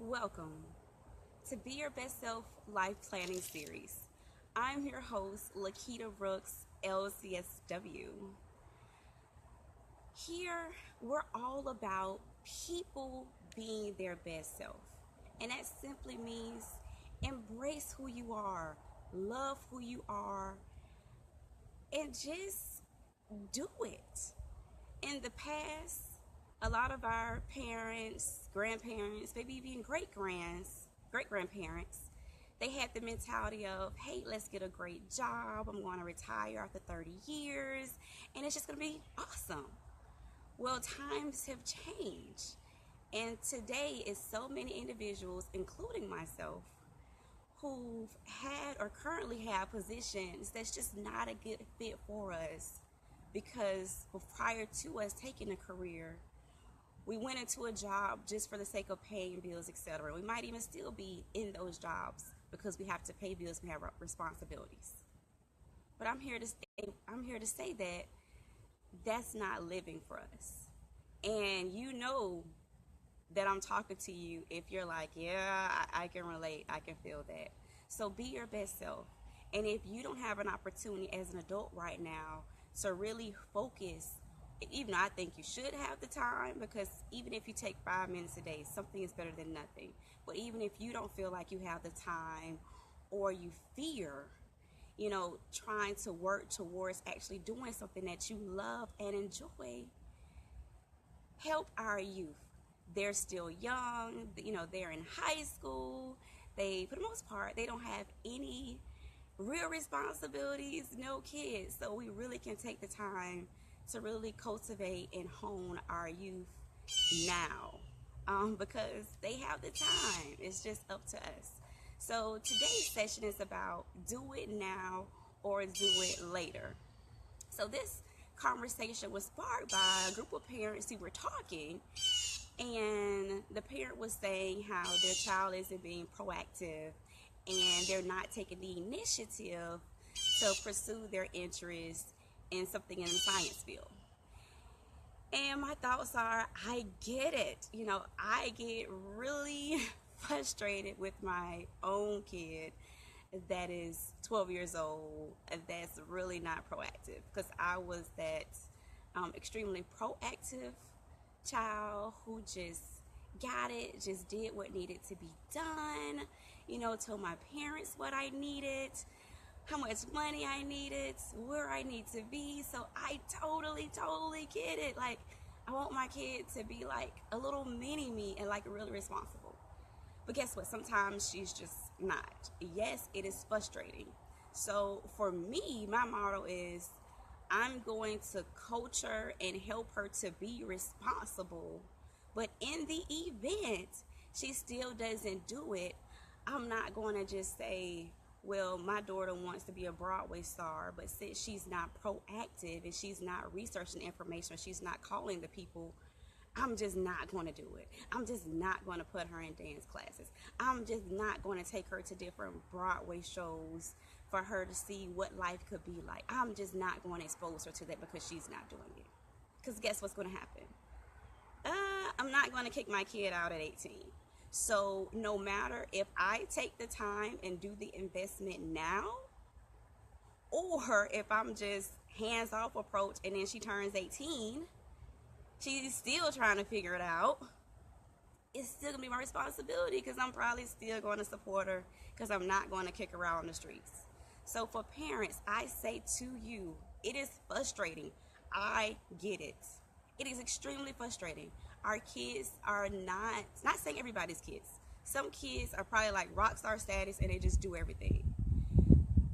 Welcome to Be Your Best Self Life Planning Series. I'm your host, Lakita Brooks, LCSW. Here, we're all about people being their best self. And that simply means embrace who you are, love who you are, and just do it. In the past, a lot of our parents, grandparents, maybe even great grandparents, they had the mentality of, hey, let's get a great job. I'm going to retire after 30 years, and it's just going to be awesome. Well, times have changed, and today is so many individuals, including myself, who've had or currently have positions that's just not a good fit for us because prior to us taking a career, we went into a job just for the sake of paying bills, etc. We might even still be in those jobs because we have to pay bills, we have responsibilities. But I'm here to say that that's not living for us. And you know that I'm talking to you if you're like, yeah, I can relate, I can feel that. So be your best self. And if you don't have an opportunity as an adult right now to really focus, even though I think you should have the time, because even if you take 5 minutes a day, something is better than nothing. But even if you don't feel like you have the time, or you fear, trying to work towards actually doing something that you love and enjoy, help our youth. They're still young, they're in high school. For the most part, they don't have any real responsibilities, no kids. So we really can take the time to really cultivate and hone our youth now, because they have the time. It's just up to us. So today's session is about do it now or do it later. So this conversation was sparked by a group of parents who were talking, and the parent was saying how their child isn't being proactive and they're not taking the initiative to pursue their interests in something in the science field. And my thoughts are, I get it. I get really frustrated with my own kid that is 12 years old that's really not proactive, because I was that extremely proactive child who just got it, just did what needed to be done, told my parents what I needed, how much money I needed, where I need to be. So I totally get it. Like, I want my kid to be like a little mini me and like really responsible. But guess what? Sometimes she's just not. Yes, it is frustrating. So for me, my motto is I'm going to coach her and help her to be responsible. But in the event she still doesn't do it, I'm not going to just say, well, my daughter wants to be a Broadway star, but since she's not proactive and she's not researching information, she's not calling the people, I'm just not going to do it. I'm just not going to put her in dance classes. I'm just not going to take her to different Broadway shows for her to see what life could be like. I'm just not going to expose her to that because she's not doing it. Because guess what's going to happen? I'm not going to kick my kid out at 18. So no matter if I take the time and do the investment now, or if I'm just hands-off approach and then she turns 18, she's still trying to figure it out, it's still going to be my responsibility, because I'm probably still going to support her, because I'm not going to kick her out on the streets. So for parents, I say to you, it is frustrating. I get it. It is extremely frustrating. Our kids are not saying everybody's kids. Some kids are probably like rock star status and they just do everything.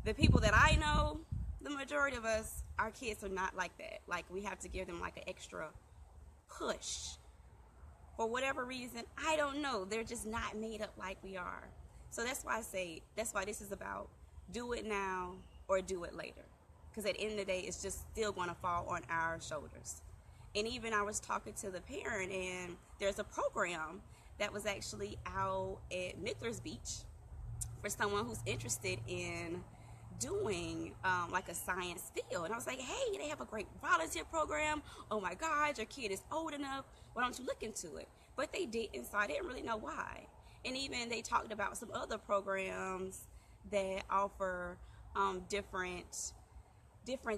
The people that I know, the majority of us, our kids are not like that. Like, we have to give them like an extra push. For whatever reason, I don't know. They're just not made up like we are. So that's why this is about do it now or do it later. Because at the end of the day, it's just still going to fall on our shoulders. And even I was talking to the parent, and there's a program that was actually out at Mickler's Beach for someone who's interested in doing like a science field. And I was like, hey, they have a great volunteer program. Oh my God, your kid is old enough. Why don't you look into it? But they didn't, so I didn't really know why. And even they talked about some other programs that offer different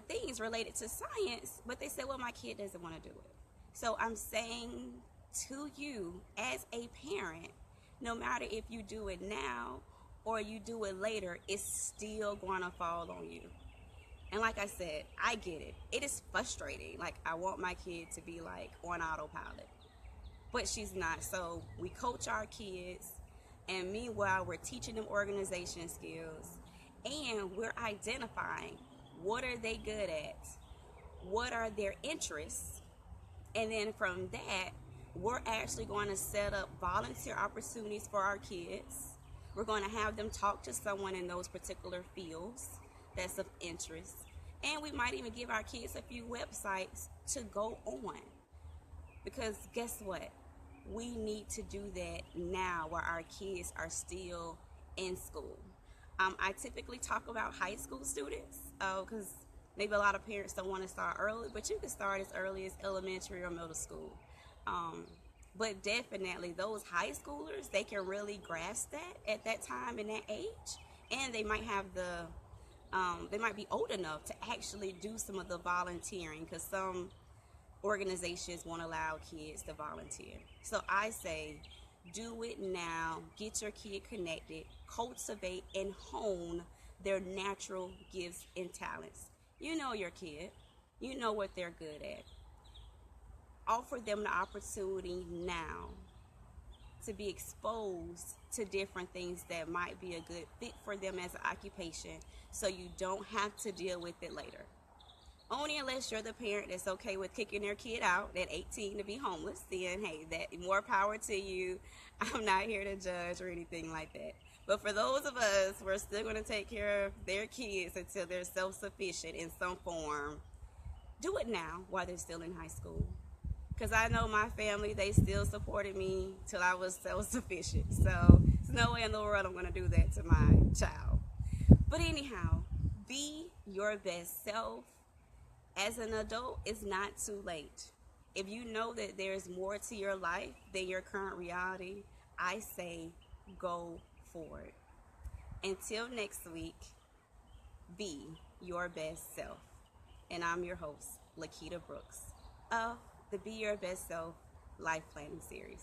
things related to science, but they said, well, my kid doesn't want to do it. So I'm saying to you as a parent, no matter if you do it now or you do it later, it's still going to fall on you. And like I said, I get it. It is frustrating. Like, I want my kid to be like on autopilot, but she's not. So we coach our kids, and meanwhile, we're teaching them organization skills, and we're identifying what are they good at, what are their interests, and then from that, we're actually going to set up volunteer opportunities for our kids. We're going to have them talk to someone in those particular fields that's of interest. And we might even give our kids a few websites to go on. Because guess what? We need to do that now while our kids are still in school. I typically talk about high school students because maybe a lot of parents don't want to start early, but you can start as early as elementary or middle school. But definitely those high schoolers, they can really grasp that at that time and that age, and they might have they might be old enough to actually do some of the volunteering, because some organizations won't allow kids to volunteer. So I say, do it now, get your kid connected, cultivate and hone their natural gifts and talents. You know your kid, you know what they're good at. Offer them the opportunity now to be exposed to different things that might be a good fit for them as an occupation, so you don't have to deal with it later. Only unless you're the parent that's okay with kicking their kid out at 18 to be homeless, then hey, that more power to you. I'm not here to judge or anything like that. But for those of us, we're still going to take care of their kids until they're self-sufficient in some form. Do it now while they're still in high school. Because I know my family, they still supported me till I was self-sufficient. So there's no way in the world I'm going to do that to my child. But anyhow, be your best self. As an adult, it's not too late. If you know that there's more to your life than your current reality, I say go for it. Until next week, be your best self. And I'm your host, Lakita Brooks, of the Be Your Best Self Life Planning Series.